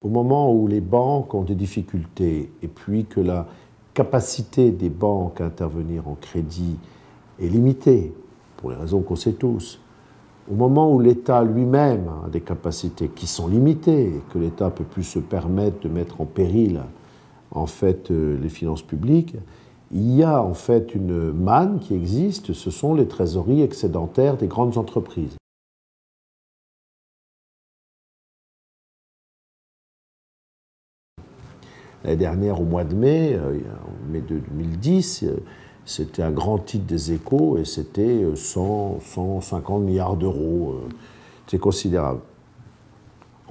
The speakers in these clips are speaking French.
au moment où les banques ont des difficultés et puis que la capacité des banques à intervenir en crédit est limitée, pour les raisons qu'on sait tous, au moment où l'État lui-même a des capacités qui sont limitées, et que l'État ne peut plus se permettre de mettre en péril en fait les finances publiques, il y a en fait une manne qui existe, ce sont les trésoreries excédentaires des grandes entreprises. L'année dernière, au mois de mai 2010, c'était un grand titre des Échos et c'était 150 milliards d'euros. C'est considérable.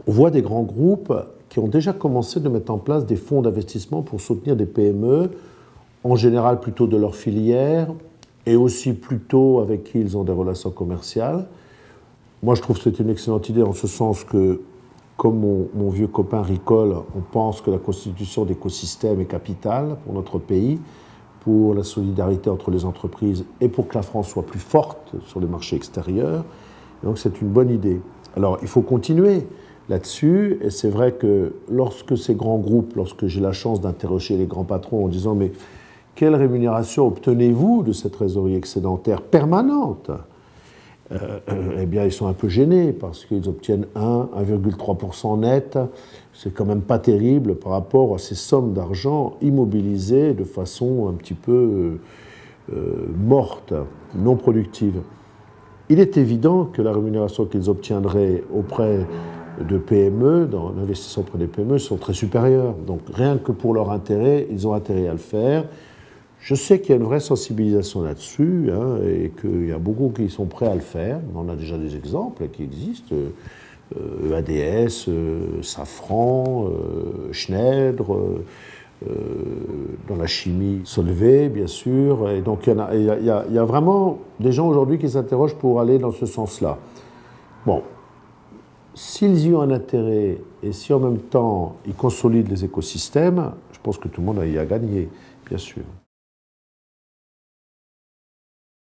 On voit des grands groupes qui ont déjà commencé de mettre en place des fonds d'investissement pour soutenir des PME, en général plutôt de leur filière et aussi plutôt avec qui ils ont des relations commerciales. Moi, je trouve que c'est une excellente idée en ce sens que, comme mon vieux copain Ricol, on pense que la constitution d'écosystèmes est capitale pour notre pays, pour la solidarité entre les entreprises et pour que la France soit plus forte sur les marchés extérieurs. Et donc c'est une bonne idée. Alors il faut continuer là-dessus, et c'est vrai que lorsque ces grands groupes, lorsque j'ai la chance d'interroger les grands patrons en disant « mais quelle rémunération obtenez-vous de cette trésorerie excédentaire permanente ?» eh bien, ils sont un peu gênés parce qu'ils obtiennent 1,3% net. C'est quand même pas terrible par rapport à ces sommes d'argent immobilisées de façon un petit peu morte, non productive. Il est évident que la rémunération qu'ils obtiendraient auprès de PME, dans l'investissement auprès des PME, sont très supérieures. Donc rien que pour leur intérêt, ils ont intérêt à le faire. Je sais qu'il y a une vraie sensibilisation là-dessus et qu'il y a beaucoup qui sont prêts à le faire. On a déjà des exemples qui existent. EADS, Safran, Schneider, dans la chimie Solvay, bien sûr. Et donc il y a vraiment des gens aujourd'hui qui s'interrogent pour aller dans ce sens-là. Bon, s'ils y ont un intérêt et si en même temps ils consolident les écosystèmes, je pense que tout le monde a y a gagné, bien sûr.